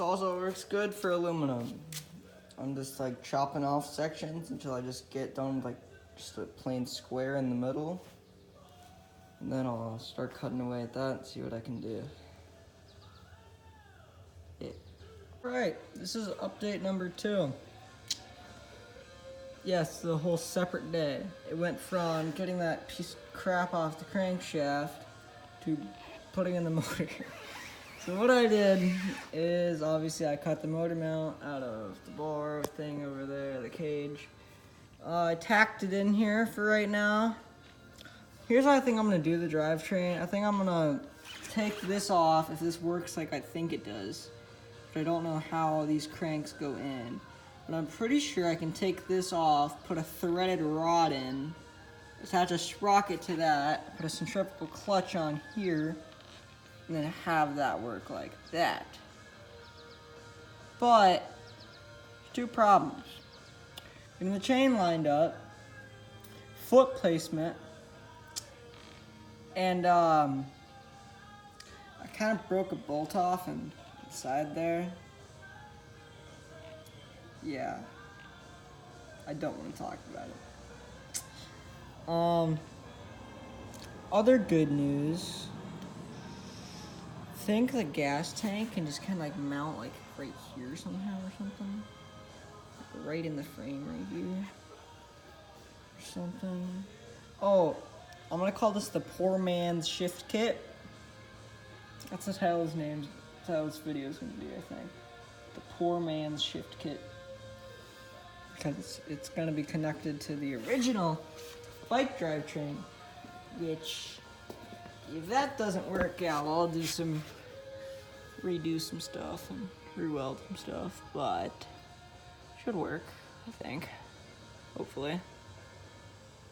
This also works good for aluminum. I'm just like chopping off sections until I just get done with like just a plain square in the middle. And then I'll start cutting away at that and see what I can do. Yeah. Alright, this is update number 2. Yes, the whole separate day. It went from getting that piece of crap off the crankshaft to putting in the motor. So what I did is, obviously I cut the motor mount out of the bar thing over there, the cage. I tacked it in here for right now. Here's how I think I'm gonna do the drivetrain. I think I'm gonna take this off if this works like I think it does. But I don't know how these cranks go in. But I'm pretty sure I can take this off, put a threaded rod in, attach a sprocket to that, put a centrifugal clutch on here, and then have that work like that. But, there's 2 problems. Getting the chain lined up, foot placement, and I kind of broke a bolt off inside there. Yeah, I don't want to talk about it. Other good news. I think the gas tank can just kind of like mount like right here somehow or something. Like right in the frame right here. Or something. Oh, I'm gonna call this the poor man's shift kit. That's the title of his name. That's how this video is gonna be, I think. The poor man's shift kit. Because it's gonna be connected to the original bike drivetrain, which, if that doesn't work out, I'll do redo some stuff and re-weld some stuff, but should work, I think, hopefully.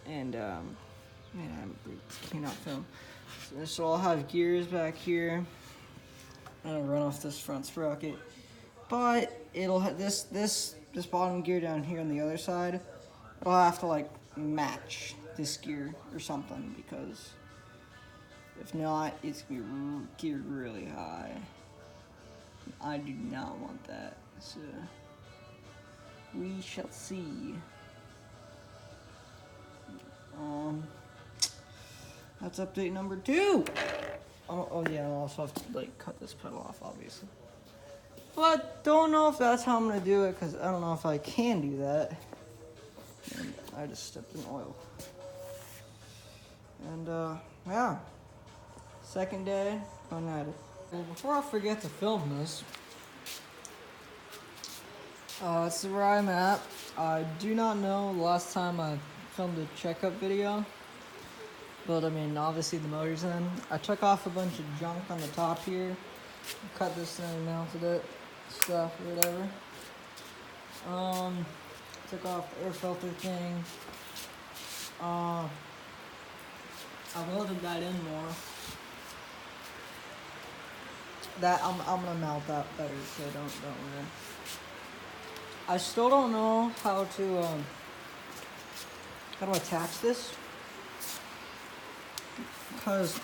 And man, I cannot film. So this will all have gears back here. I'm gonna run off this front sprocket, but it'll have this bottom gear down here on the other side. It'll have to like match this gear or something, because if not, it's gonna be geared really high. I do not want that, so we shall see. That's update number 2. Oh yeah, I'll also have to like cut this pedal off, obviously. But don't know if that's how I'm gonna do it, because I don't know if I can do that. And I just stepped in oil. And yeah, second day, going at it. Well, before I forget to film this, this is where I'm at. I do not know the last time I filmed a checkup video, but I mean, obviously the motor's in. I took off a bunch of junk on the top here, cut this thing and mounted it, stuff or whatever. Took off the air filter thing. I welded that in more. That I'm gonna mount that better, so don't worry. I still don't know how to attach this, because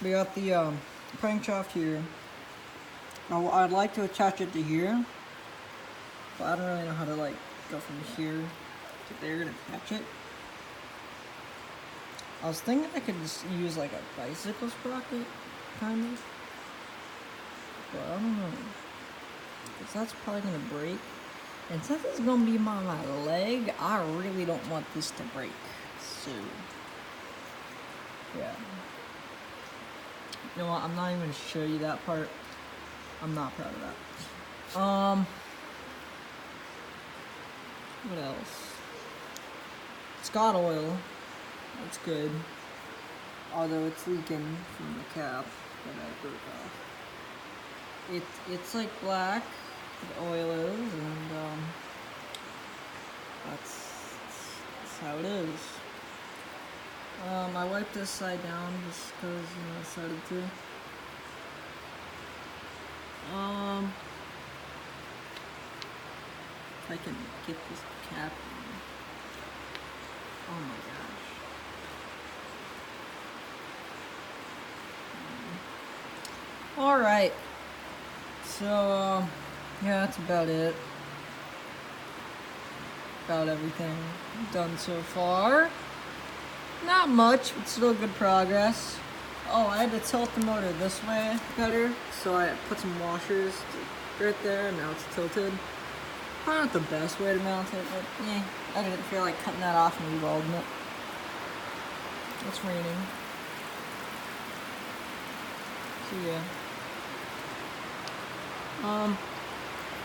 we got the crankshaft here. Now I'd like to attach it to here, but I don't really know how to like go from here to there and attach it. I was thinking I could just use like a bicycle sprocket, kind of. But I don't know, because that's probably going to break. And since it's going to be on my leg, I really don't want this to break. So, yeah. You know what, I'm not even going to show you that part. I'm not proud of that. What else? It's got oil. That's good. Although it's leaking from the cap that I broke off. It's like black, the oil is, and that's how it is. I wiped this side down just because, I decided to. If I can get this cap in. Oh my gosh. Alright. So, yeah, that's about it. About everything done so far. Not much, but still good progress. Oh, I had to tilt the motor this way better, so I put some washers right there, and now it's tilted. Probably not the best way to mount it, but I didn't feel like cutting that off and re-welding it. It's raining. So yeah.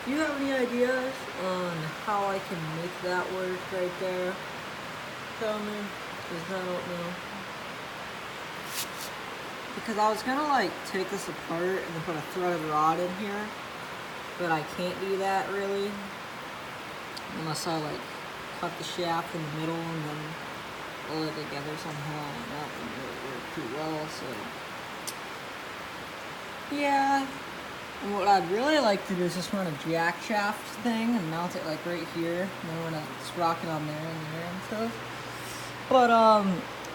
Do you have any ideas on how I can make that work right there? Tell me, because I don't know. Because I was gonna like take this apart and then put a threaded rod in here, but I can't do that really. Unless I like cut the shaft in the middle and then pull it together somehow, and that wouldn't really work too well, so. Yeah. And what I'd really like to do is just run a jack shaft thing and mount it like right here, and then run a sprocket on there and stuff. But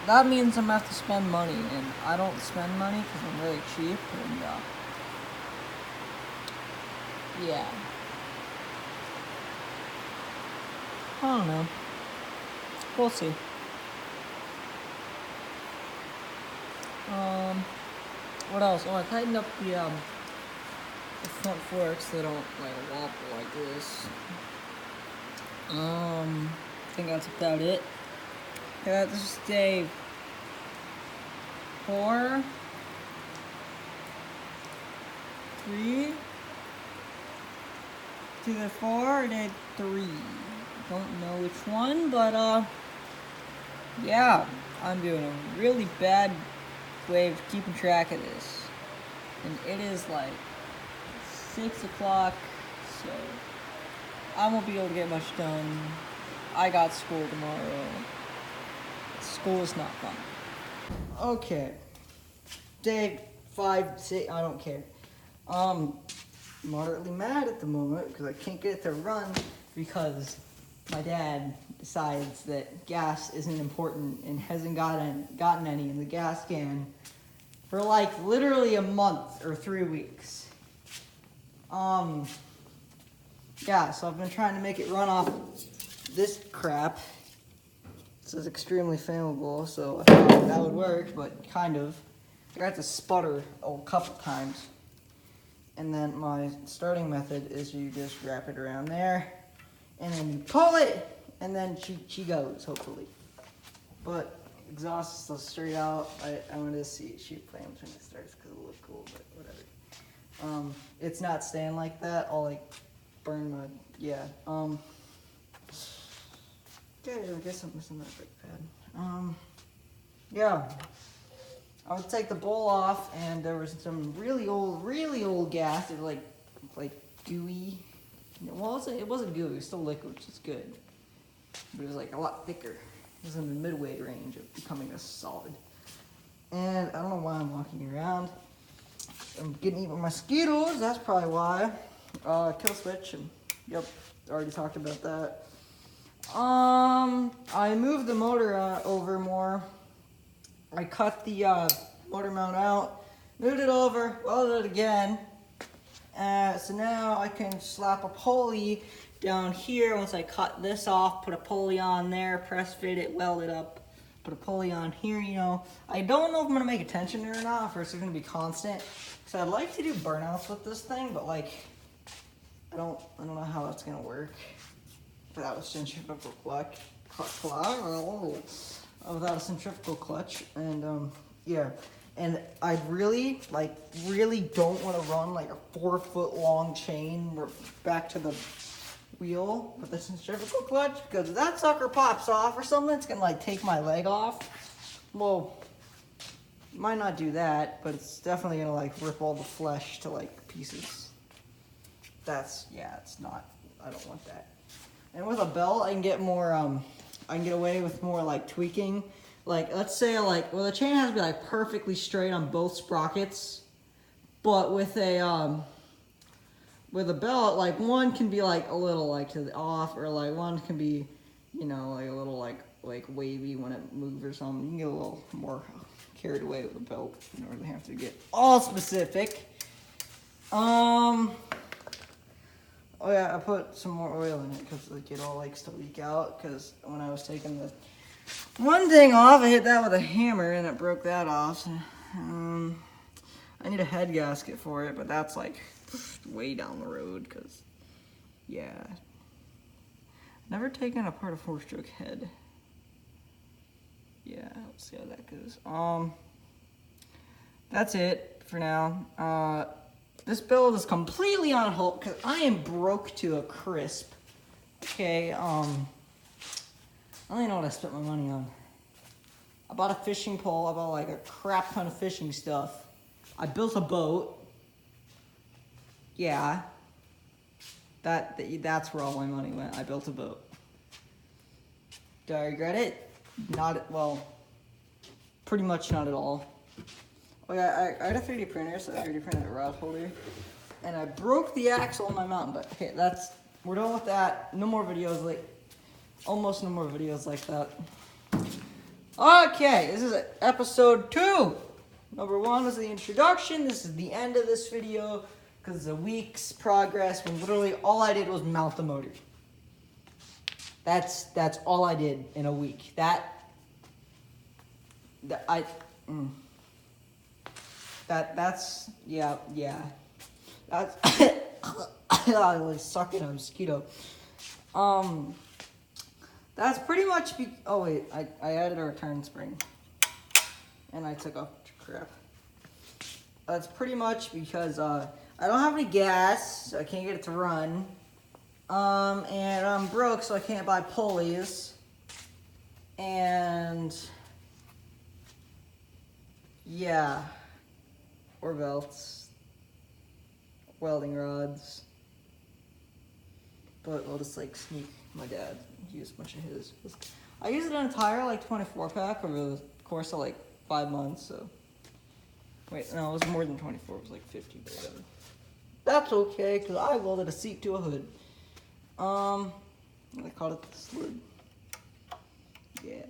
that means I'm gonna have to spend money, and I don't spend money because I'm really cheap, and yeah. I don't know. We'll see. What else? Oh, I tightened up the front forks so they don't like wobble like this. I think that's about it. Yeah, this is day 4, 3. It's either 4 or day 3. Don't know which one, but yeah, I'm doing a really bad way of keeping track of this, and it is like 6 o'clock, so I won't be able to get much done. I got school tomorrow. School is not fun. Okay, day 5, 6, I don't care. Moderately mad at the moment because I can't get it to run because my dad decides that gas isn't important and hasn't gotten any in the gas can for like literally a month or 3 weeks. Yeah, so I've been trying to make it run off this crap. This is extremely flammable, so I thought that would work, but kind of. I got to sputter a couple times. And then my starting method is you just wrap it around there, and then you pull it, and then she goes, hopefully. But exhaust is still straight out. I wanted to see it shoot flames when it starts because it'll look cool, but whatever. It's not staying like that. I'll like burn my, yeah. Okay, I guess I'm missing that brake pad. Yeah. I would take the bowl off, and there was some really old gas. It was like gooey. Well, it wasn't gooey. It was still liquid, which is good. But it was like a lot thicker. It was in the midway range of becoming a solid. And I don't know why I'm walking around. I'm getting eaten with mosquitoes. That's probably why. Kill switch. And yep, already talked about that. I moved the motor over more. I cut the motor mount out, moved it over, welded it again. So now I can slap a pulley down here once I cut this off, put a pulley on there, press fit it, weld it up, put a pulley on here, you know. I don't know if I'm gonna make a tensioner or not, or if it's gonna be constant. So I'd like to do burnouts with this thing, but like, I don't know how that's gonna work without a centrifugal clutch. Without a centrifugal clutch, and yeah, and I really don't want to run like a 4-foot long chain back to the wheel with the centrifugal clutch, because if that sucker pops off or something, it's gonna like take my leg off. Well, might not do that, but it's definitely gonna like rip all the flesh to like pieces. It's not, I don't want that. And with a belt, I can get more I can get away with more like tweaking. Like, let's say like, well, the chain has to be like perfectly straight on both sprockets, but with a belt, like one can be like a little like to the off, or like one can be, you know, like a little like wavy when it moves or something. You can get a little more carried away with a belt. You don't really have to get all specific. Oh yeah, I put some more oil in it because like it all likes to leak out. Because when I was taking the one thing off, I hit that with a hammer and it broke that off. So, I need a head gasket for it, but that's like way down the road. Because yeah, never taken apart a 4-stroke head. Yeah, let's see how that goes. That's it for now. This build is completely on hold because I am broke to a crisp. Okay, I don't even know what I spent my money on. I bought a fishing pole. I bought like a crap ton of fishing stuff. I built a boat. Yeah, that's where all my money went. I built a boat. Do I regret it? Not well. Pretty much not at all. Oh yeah, I had a 3D printer, so I 3D printed a rod holder. And I broke the axle on my mountain bike. Okay, we're done with that. No more videos almost no more videos like that. Okay, this is episode 2. Number 1 was the introduction. This is the end of this video because it's a week's progress when literally all I did was mount the motor. That's all I did in a week. That's yeah. That's I was sucking a mosquito. That's pretty much oh wait, I added a return spring. And I took off crap. That's pretty much because I don't have any gas, so I can't get it to run. And I'm broke, so I can't buy pulleys. And yeah, or belts, welding rods. But I'll just like sneak my dad use a bunch of his. I used an entire like 24 pack over the course of like 5 months. So wait, no, it was more than 24. It was like 50, but whatever. That's okay, cause I welded a seat to a hood. I called it the slid. Yeah.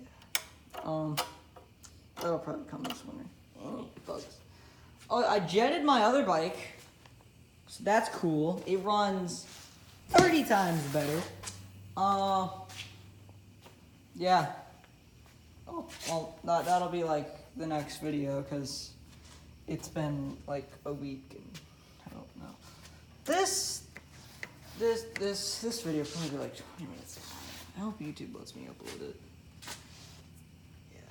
That'll probably come this winter. Oh, bugs. Oh, I jetted my other bike. So that's cool. It runs 30 times better. Yeah. Oh, well, that'll be like the next video because it's been like a week and I don't know. This video will probably be like 20 minutes. I hope YouTube lets me upload it. Yeah,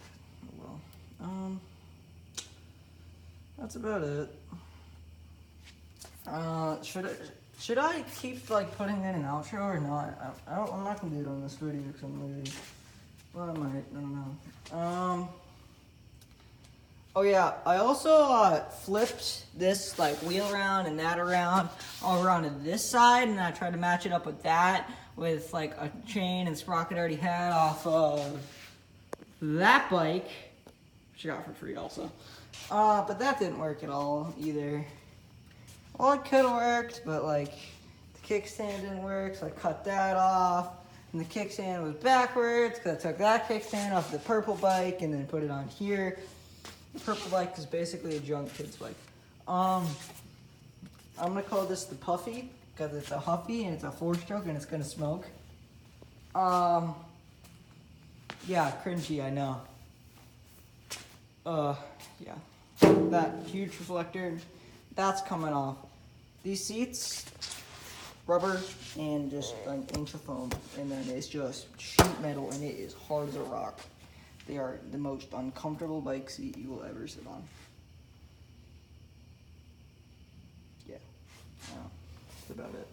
well, that's about it. Should I keep like putting in an outro or not? I'm not gonna do it on this video because I'm lazy. Well, I might. I don't know. Oh yeah, I also flipped this like wheel around and that around, all around to this side, and I tried to match it up with that with like a chain and sprocket I already had off of that bike, which I got for free also. But that didn't work at all either. Well, it could have worked, but like the kickstand didn't work, so I cut that off. And the kickstand was backwards because I took that kickstand off the purple bike and then put it on here. The purple bike is basically a junk kid's bike. I'm gonna call this the Puffy because it's a Huffy and it's a 4-stroke and it's gonna smoke. Yeah, cringy, I know. Yeah, that huge reflector, that's coming off. These seats, rubber and just an inch of foam, and then it's just sheet metal and it is hard as a rock. They are the most uncomfortable bike seat you will ever sit on. Yeah, that's about it.